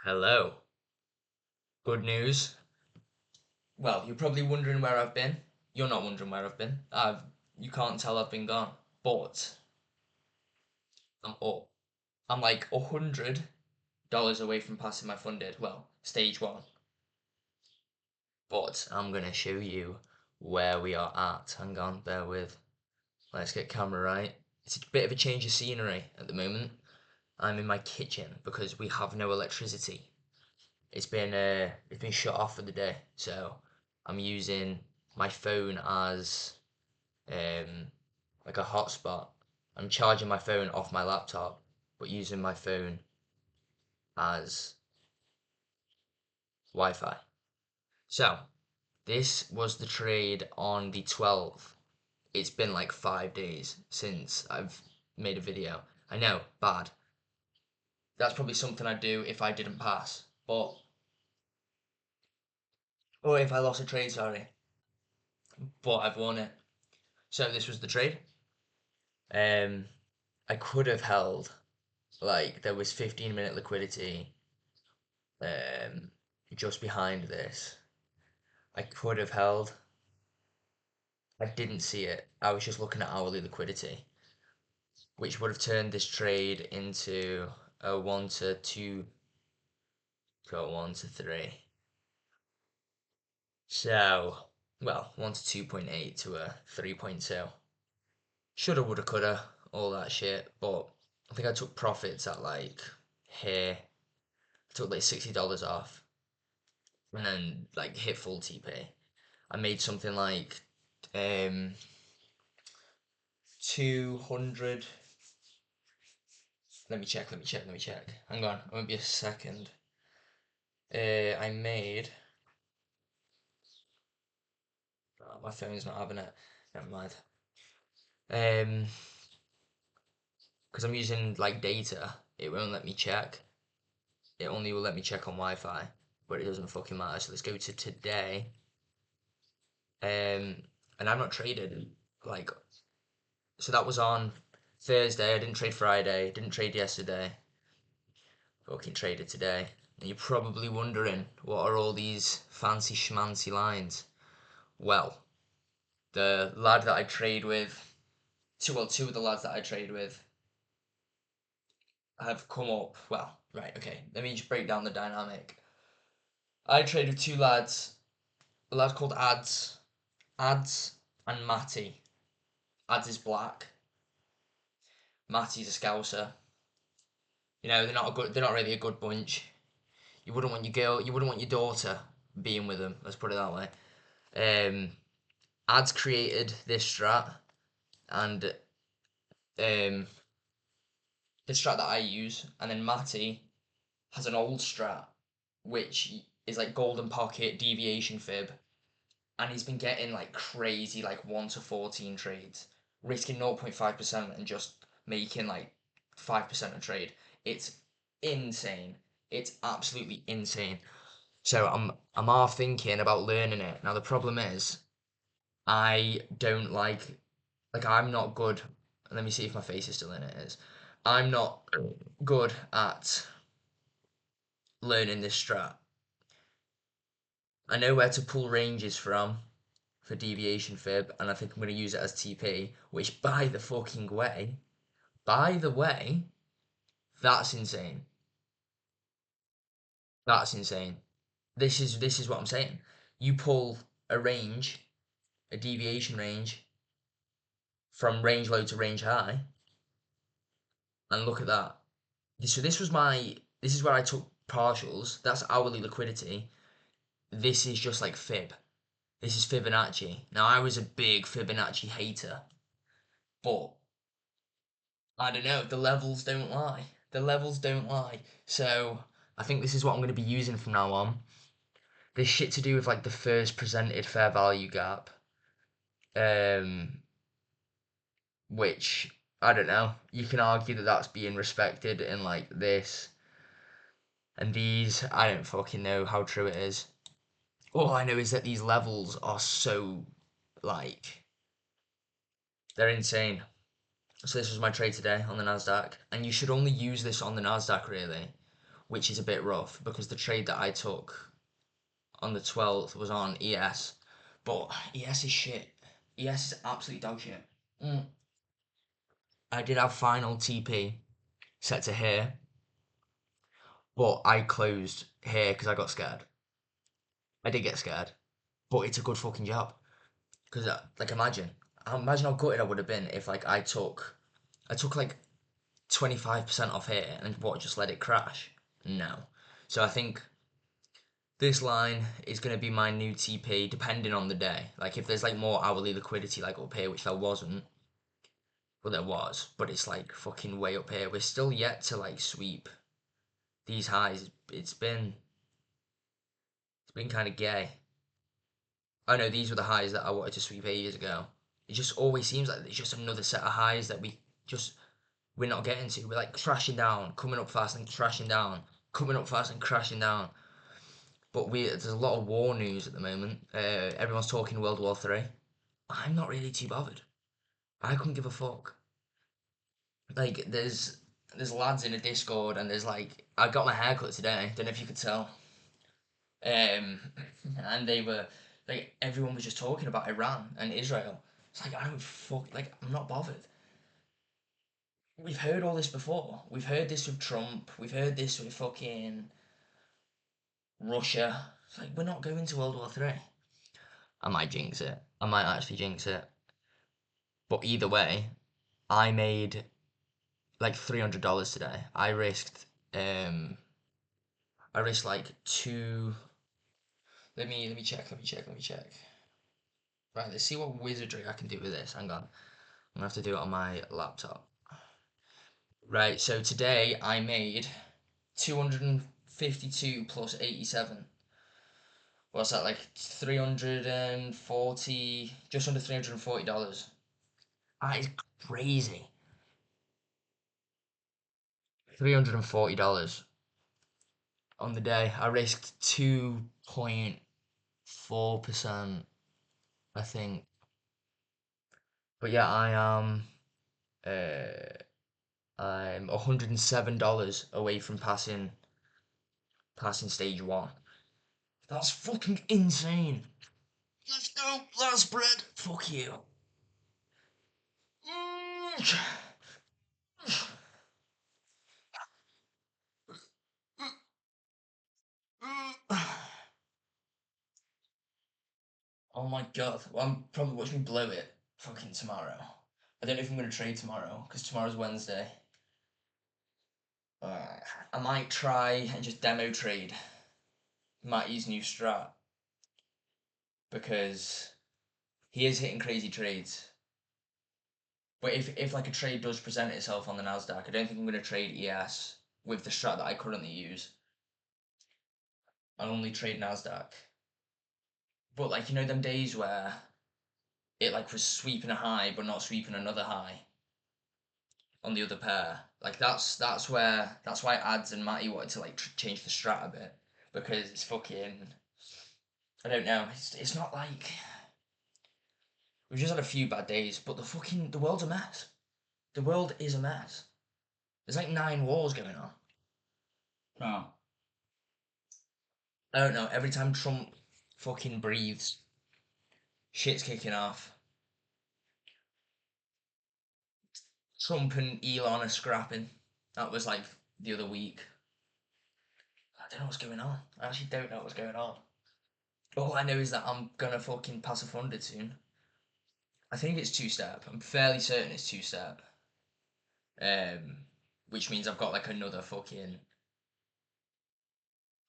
Hello. Good news. Well, you're probably wondering where I've been. You're not wondering where I've been. You can't tell I've been gone. But I'm up. I'm like $100 away from passing my funded. Well, stage one. But I'm gonna show you where we are at. Hang on, bear with. Let's get camera right. It's a bit of a change of scenery at the moment. I'm in my kitchen because we have no electricity. It's been shut off for the day, so I'm using my phone as um like a hotspot. I'm charging my phone off my laptop, but using my phone as Wi-Fi. So this was the trade on the 12th. It's been like 5 days since I've made a video. I know, bad. That's probably something I'd do if I didn't pass, but or if I lost a trade, sorry. But I've won it. So this was the trade. Um, I could have held like there was 15-minute liquidity um just behind this. I could have held. I didn't see it. I was just looking at hourly liquidity, which would have turned this trade into a 1 to 2, got 1 to 3. So, well, 1 to 2.8 to a 3.2. Shoulda, woulda, coulda, all that shit. But I think I took profits at like here. I took like $60 off and then like hit full TP. I made something like 200. Let me check. Hang on, it won't be a second. I made. Oh, my phone's not having it. Never mind. Um, because I'm using like data, it won't let me check. It only will let me check on Wi-Fi, but it doesn't fucking matter. So let's go to today. And I'm not traded. Like, so that was on Thursday. I didn't trade Friday. Didn't trade yesterday. Fucking traded today. And you're probably wondering, what are all these fancy schmancy lines? Well, the lad that I trade with, two of the lads that I trade with have come up. Well, right, okay. Let me just break down the dynamic. I trade with two lads. A lad called Ads, and Matty. Ads is black. Matty's a Scouser. You know, they're not really a good bunch. You wouldn't want your daughter being with them. Let's put it that way. Ads created this strat, and the strat that I use, and then Matty has an old strat, which is like golden pocket deviation fib, and he's been getting like crazy like 1 to 14 trades, risking 0.5% and just making like 5% a trade. It's insane. It's absolutely insane. So I'm half thinking about learning it. Now the problem is I don't like I'm not good. Let me see if my face is still in it. Is I'm not good at learning this strat. I know where to pull ranges from for deviation fib, and I think I'm going to use it as TP. Which, by the way, that's insane. That's insane. This is what I'm saying. You pull a range, a deviation range from range low to range high, and look at that. So this is where I took partials. That's hourly liquidity. This is just like fib. This is Fibonacci. Now I was a big Fibonacci hater, but I don't know. The levels don't lie. The levels don't lie. So I think this is what I'm going to be using from now on. This shit to do with like the first presented fair value gap, um, which I don't know. You can argue that that's being respected in like this and these. I don't fucking know how true it is. All I know is that these levels are so like they're insane. So this was my trade today on the Nasdaq, and you should only use this on the Nasdaq really. which is a bit rough because the trade that I took on the 12th was on ES, but ES is shit. ES is absolutely dog shit. Mm. I did have final TP set to here, but I closed here because I got scared. I did get scared, but it's a good fucking job. Because like imagine how gutted I would have been if like I took like 25% off here and what just let it crash. No, so I think this line is going to be my new TP depending on the day. Like if there's like more hourly liquidity like up here, which there wasn't, well there was, but it's like fucking way up here. We're still yet to like sweep these highs. It's been kind of gay. I know these were the highs that I wanted to sweep 8 years ago. It just always seems like there's just another set of highs that we're not getting to. We're like crashing down, coming up fast and crashing down, coming up fast and crashing down. But there's a lot of war news at the moment. Everyone's talking World War III. I'm not really too bothered. I couldn't give a fuck. Like there's lads in a Discord and there's like I got my haircut today. Don't know if you could tell. Um, and they were like everyone was just talking about Iran and Israel. It's like I don't fuck like I'm not bothered. We've heard all this before. We've heard this with Trump. We've heard this with fucking Russia. It's like we're not going to World War III. I might jinx it. I might actually jinx it. But either way, I made like $300 today. I risked like two. Let me check. Right, let's see what wizardry I can do with this. Hang on. I'm gonna have to do it on my laptop. Right, so today I made 252 plus 87. What's that like 340, just under $340. That is crazy. $340 on the day. I risked 2.4%, I think. But yeah, I'm $107 away from passing stage one. That's fucking insane. Let's go, last bread. Fuck you. Oh my god. Well, I'm probably watching me blow it fucking tomorrow. I don't know if I'm going to trade tomorrow because tomorrow's Wednesday. I might try and just demo trade Matty's new strat because he is hitting crazy trades. But if like a trade does present itself on the Nasdaq, I don't think I'm going to trade ES with the strat that I currently use. I'll only trade Nasdaq. But like them days where it like was sweeping a high but not sweeping another high on the other pair. Like that's why Ads and Matty wanted to like change the strat a bit because it's fucking I don't know. It's not like we've just had a few bad days, but the world's a mess. The world is a mess. There's like 9 wars going on. Oh. I don't know. Every time Trump fucking breathes, shit's kicking off. Trump and Elon are scrapping. That was like the other week. I don't know what's going on. I actually don't know what's going on. All I know is that I'm gonna fucking pass a funded soon. I think it's 2 step. I'm fairly certain it's 2 step. Um, which means I've got like another fucking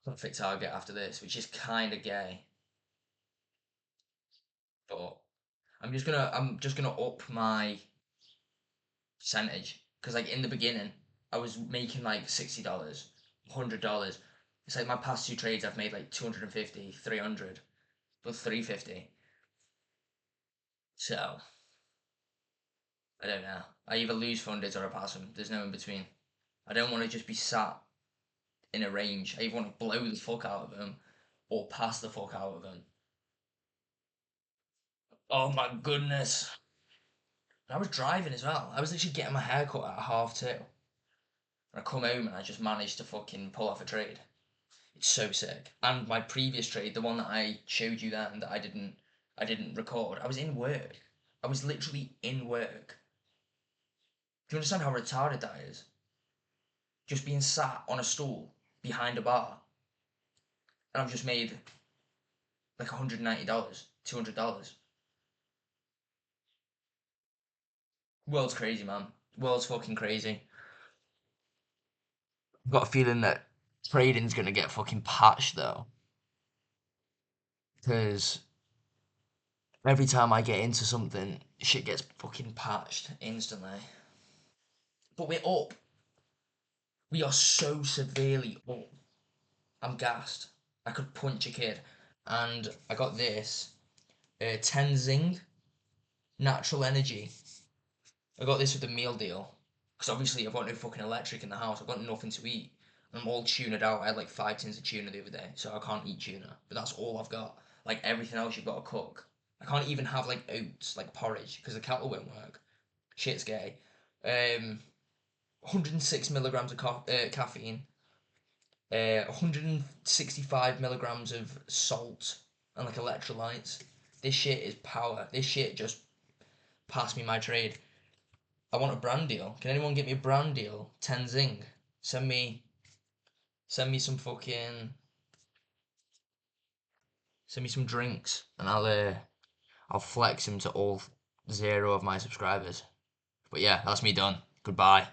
profit target after this, which is kind of gay. But I'm just gonna up my percentage because like in the beginning I was making like $60, $100. It's like my past 2 trades I've made like 250, 300, but 350. So I don't know. I either lose funded or I pass them. There's no in between. I don't want to just be sat in a range. I either want to blow the fuck out of them or pass the fuck out of them. Oh my goodness. I was driving as well. I was literally getting my hair cut at 2:30. And I come home and I just managed to fucking pull off a trade. It's so sick. And my previous trade, the one that I showed you then that I didn't record, I was in work. I was literally in work. Do you understand how retarded that is? Just being sat on a stool behind a bar, and I've just made like $190, $200. World's crazy, man. World's fucking crazy. I've got a feeling that trading's gonna get fucking patched though, because every time I get into something, shit gets fucking patched instantly. But we're up. We are so severely up. I'm gassed. I could punch a kid. And I got this Tenzing Natural Energy. I got this with the meal deal. Because obviously I've got no fucking electric in the house. I've got nothing to eat. I'm all tuned out. I had like 5 tins of tuna the other day, so I can't eat tuna. But that's all I've got. Like everything else you've got to cook. I can't even have like oats, like porridge, because the kettle won't work. Shit's gay. 106 milligrams of caffeine. 165 milligrams of salt and like electrolytes. This shit is power. This shit just passed me my trade. I want a brand deal. Can anyone get me a brand deal? Tenzing. Send me some fucking send me some drinks and I'll flex him to all 0 of my subscribers. But yeah, that's me done. Goodbye.